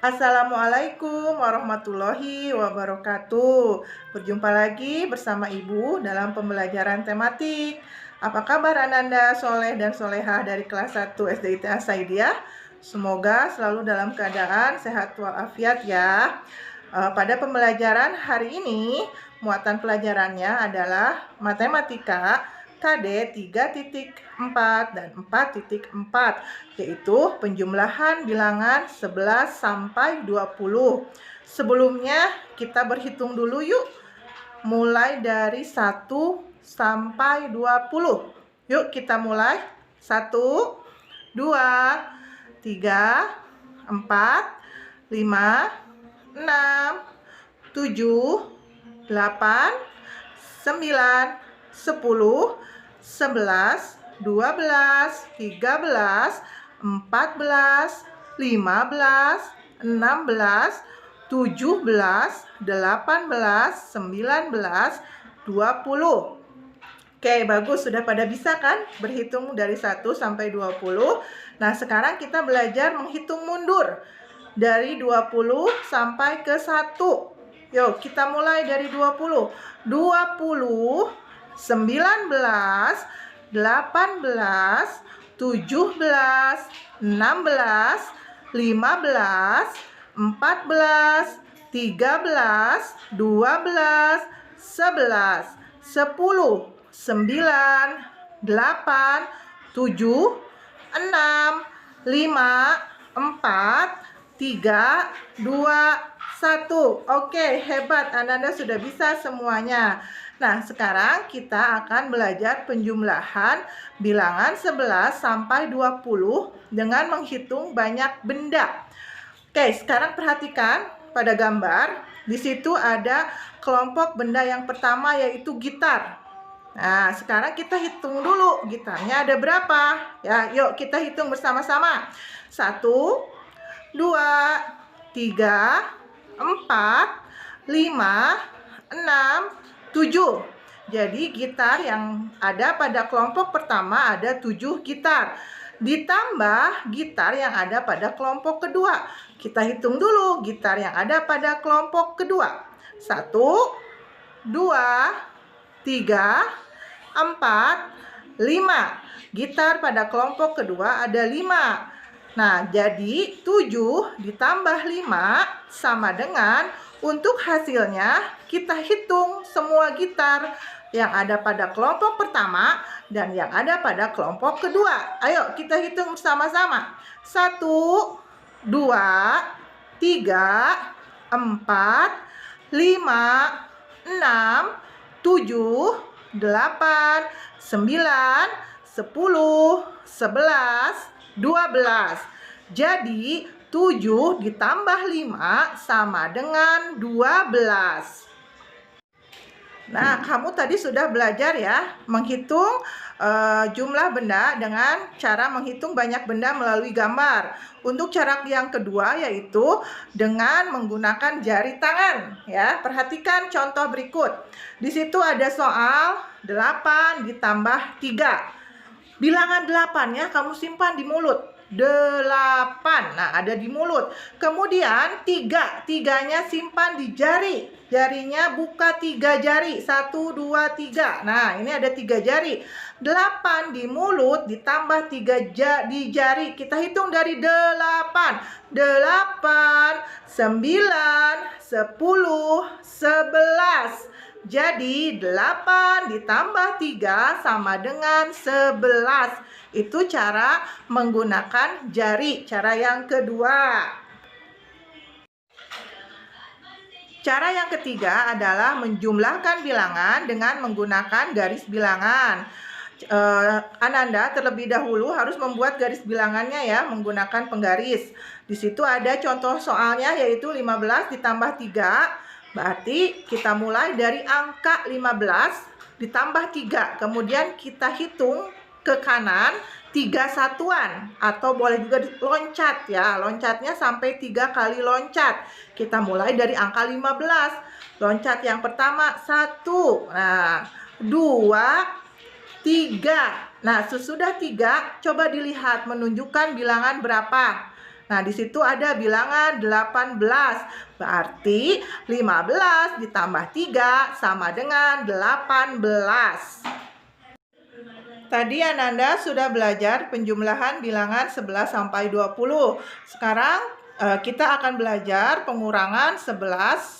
Assalamualaikum warahmatullahi wabarakatuh. Berjumpa lagi bersama Ibu dalam pembelajaran tematik. Apa kabar Ananda, Soleh dan Solehah dari kelas 1 SDIT As-Saidiyah? Semoga selalu dalam keadaan sehat walafiat ya. Pada pembelajaran hari ini, muatan pelajarannya adalah matematika KD 3.4 dan 4.4, yaitu penjumlahan bilangan 11 sampai 20. Sebelumnya kita berhitung dulu yuk, mulai dari 1 sampai 20. Yuk kita mulai. 1, 2, 3, 4, 5, 6, 7, 8, 9, 10, 11, 12, 13, 14, 15, 16, 17, 18, 19, 20. Oke, bagus. Sudah pada bisa kan berhitung dari 1 sampai 20? Nah, sekarang kita belajar menghitung mundur dari 20 sampai ke 1. Yuk, kita mulai dari 20. 20, 19, 18, 17, 16, 15, 14, 13, 12, 11, 10, 9, 8, 7, 6, 5, 4, 3, 2, 1. Oke, hebat. Ananda sudah bisa semuanya. Nah, sekarang kita akan belajar penjumlahan bilangan 11 sampai 20 dengan menghitung banyak benda. Oke, sekarang perhatikan pada gambar. Di situ ada kelompok benda yang pertama, yaitu gitar. Nah, sekarang kita hitung dulu gitarnya ada berapa. Ya, yuk kita hitung bersama-sama. 1, 2, 3, 4, 5, 6, 7. Jadi gitar yang ada pada kelompok pertama ada 7 gitar. Ditambah gitar yang ada pada kelompok kedua. Kita hitung dulu gitar yang ada pada kelompok kedua. 1, 2, 3, 4, 5. Gitar pada kelompok kedua ada 5. Nah, jadi 7 ditambah 5 sama dengan, untuk hasilnya kita hitung semua gitar yang ada pada kelompok pertama dan yang ada pada kelompok kedua. Ayo kita hitung bersama-sama. 1, 2, 3, 4, 5, 6, 7, 8, 9, 10, 11, 12. Jadi 7 ditambah 5 sama dengan 12. Nah, kamu tadi sudah belajar ya menghitung jumlah benda dengan cara menghitung banyak benda melalui gambar. Untuk cara yang kedua yaitu dengan menggunakan jari tangan ya. Perhatikan contoh berikut. Di situ ada soal 8 ditambah 3. Bilangan 8-nya kamu simpan di mulut. 8. Nah, ada di mulut. Kemudian 3. 3-nya simpan di jari. Jarinya buka 3 jari. 1, 2, 3. Nah, ini ada 3 jari. 8 di mulut ditambah 3 di jari. Kita hitung dari 8. 8, 9, 10, 11. Jadi 8 ditambah 3 sama dengan 11. Itu cara menggunakan jari, cara yang kedua. Cara yang ketiga adalah menjumlahkan bilangan dengan menggunakan garis bilangan. Ananda terlebih dahulu harus membuat garis bilangannya ya, menggunakan penggaris. Di situ ada contoh soalnya yaitu 15 ditambah 3. Berarti kita mulai dari angka 15 ditambah 3. Kemudian kita hitung ke kanan 3 satuan. Atau boleh juga loncat ya. Loncatnya sampai 3 kali loncat. Kita mulai dari angka 15. Loncat yang pertama 1. Nah, 2, 3. Nah, sesudah 3 coba dilihat menunjukkan bilangan berapa. Nah, di situ ada bilangan 18. Berarti 15 ditambah 3 sama dengan 18. Tadi Ananda sudah belajar penjumlahan bilangan 11 sampai 20. Sekarang kita akan belajar pengurangan 11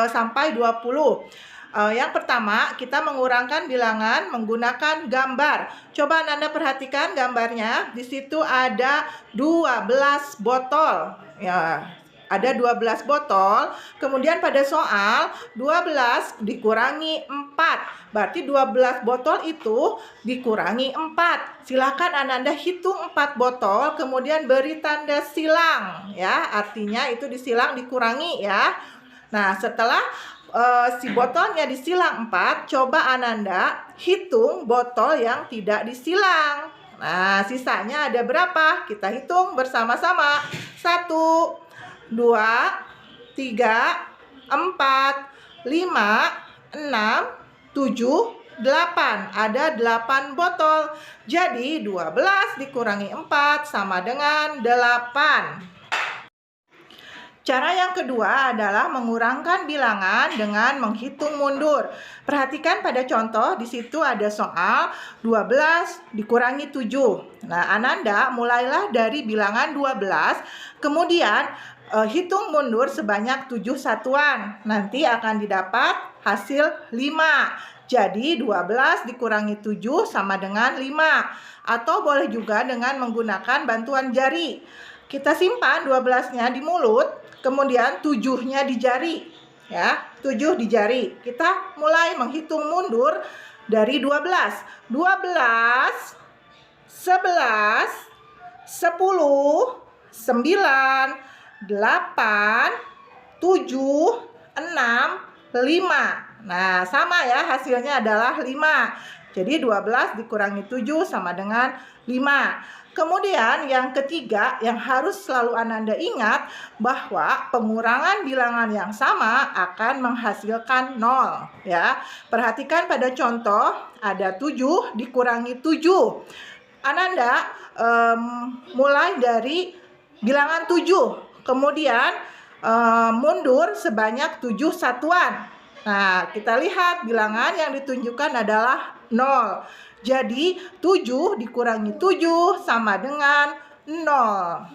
sampai 20. Yang pertama, kita mengurangkan bilangan menggunakan gambar. Coba Ananda perhatikan gambarnya. Di situ ada 12 botol. Ya, ada 12 botol. Kemudian pada soal 12 dikurangi 4. Berarti 12 botol itu dikurangi 4. Silakan Ananda hitung 4 botol, kemudian beri tanda silang ya. Artinya itu disilang dikurangi ya. Nah, setelah si botolnya disilang 4, coba Ananda hitung botol yang tidak disilang. Nah, sisanya ada berapa? Kita hitung bersama-sama. 1, 2, 3, 4, 5, 6, 7, 8. Ada 8 botol. Jadi 12 dikurangi 4 sama dengan 8. Cara yang kedua adalah mengurangkan bilangan dengan menghitung mundur. Perhatikan pada contoh, di situ ada soal 12 dikurangi 7. Nah, Ananda mulailah dari bilangan 12, kemudian hitung mundur sebanyak 7 satuan. Nanti akan didapat hasil 5. Jadi 12 dikurangi 7 sama dengan 5. Atau boleh juga dengan menggunakan bantuan jari. Kita simpan 12-nya di mulut, kemudian 7-nya di jari. Ya, 7 di jari. Kita mulai menghitung mundur dari 12. 12, 11, 10, 9, 8, 7, 6, 5. Nah, sama ya, hasilnya adalah 5. Jadi 12 dikurangi 7 sama dengan 5. Kemudian yang ketiga yang harus selalu Ananda ingat bahwa pengurangan bilangan yang sama akan menghasilkan 0 ya. Perhatikan pada contoh ada 7 dikurangi 7. Ananda mulai dari bilangan 7, kemudian mundur sebanyak 7 satuan. Nah, kita lihat bilangan yang ditunjukkan adalah 0. Jadi 7 dikurangi 7 sama dengan 0.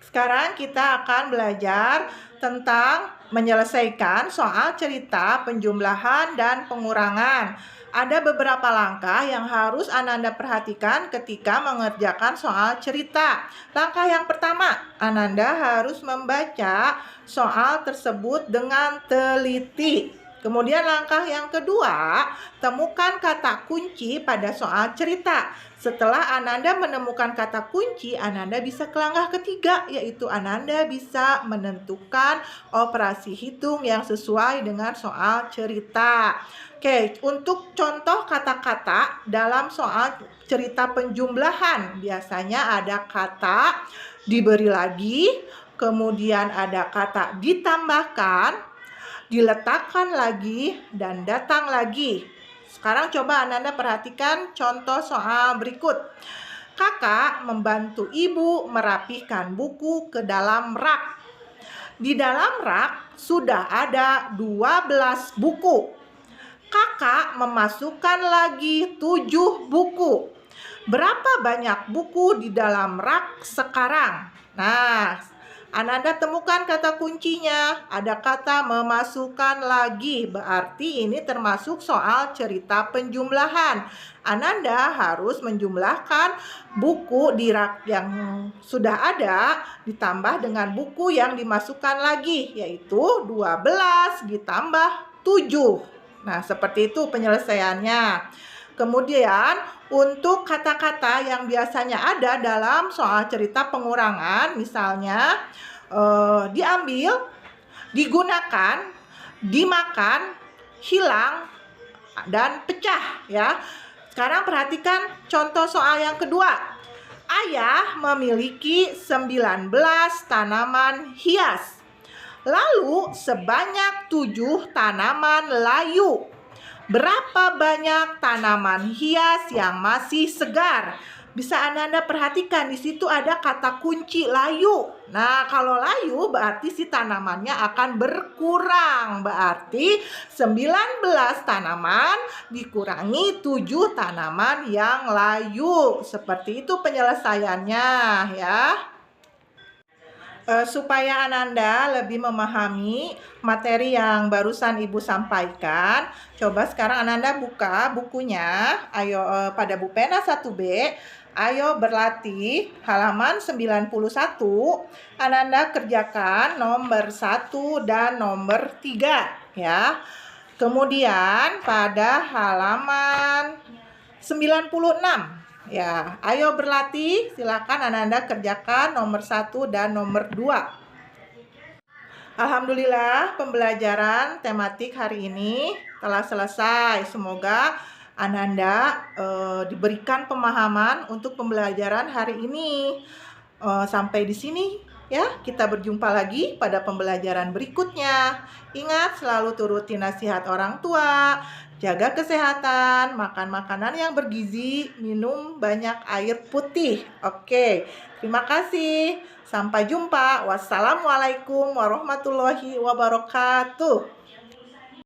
Sekarang kita akan belajar tentang menyelesaikan soal cerita penjumlahan dan pengurangan. Ada beberapa langkah yang harus Ananda perhatikan ketika mengerjakan soal cerita. Langkah yang pertama, Ananda harus membaca soal tersebut dengan teliti. Kemudian langkah yang kedua, temukan kata kunci pada soal cerita. Setelah Ananda menemukan kata kunci, Ananda bisa ke langkah ketiga, yaitu Ananda bisa menentukan operasi hitung yang sesuai dengan soal cerita. Oke, untuk contoh kata-kata dalam soal cerita penjumlahan, biasanya ada kata diberi lagi, kemudian ada kata ditambahkan, diletakkan lagi, dan datang lagi. Sekarang coba Ananda perhatikan contoh soal berikut. Kakak membantu ibu merapihkan buku ke dalam rak. Di dalam rak sudah ada 12 buku. Kakak memasukkan lagi 7 buku. Berapa banyak buku di dalam rak sekarang? Nah, Ananda temukan kata kuncinya. Ada kata memasukkan lagi. Berarti ini termasuk soal cerita penjumlahan. Ananda harus menjumlahkan buku di rak yang sudah ada ditambah dengan buku yang dimasukkan lagi, yaitu 12 ditambah 7. Nah, seperti itu penyelesaiannya. Kemudian untuk kata-kata yang biasanya ada dalam soal cerita pengurangan, misalnya diambil, digunakan, dimakan, hilang, dan pecah ya. Sekarang perhatikan contoh soal yang kedua. Ayah memiliki 19 tanaman hias. Lalu sebanyak 7 tanaman layu. Berapa banyak tanaman hias yang masih segar? bisa Ananda perhatikan di situ ada kata kunci layu. Nah, kalau layu berarti si tanamannya akan berkurang. Berarti 19 tanaman dikurangi 7 tanaman yang layu. Seperti itu penyelesaiannya ya. Supaya Ananda lebih memahami materi yang barusan Ibu sampaikan, coba sekarang Ananda buka bukunya. Ayo pada Bu Pena 1B, ayo berlatih halaman 91. Ananda kerjakan nomor 1 dan nomor 3 ya. Kemudian pada halaman 96 ya, ayo berlatih. Silakan Ananda kerjakan nomor 1 dan nomor 2. Alhamdulillah pembelajaran tematik hari ini telah selesai. Semoga Ananda diberikan pemahaman untuk pembelajaran hari ini. Sampai di sini ya, kita berjumpa lagi pada pembelajaran berikutnya. Ingat selalu turuti nasihat orang tua, jaga kesehatan, makan makanan yang bergizi, minum banyak air putih. Oke, terima kasih. Sampai jumpa. Wassalamualaikum warahmatullahi wabarakatuh.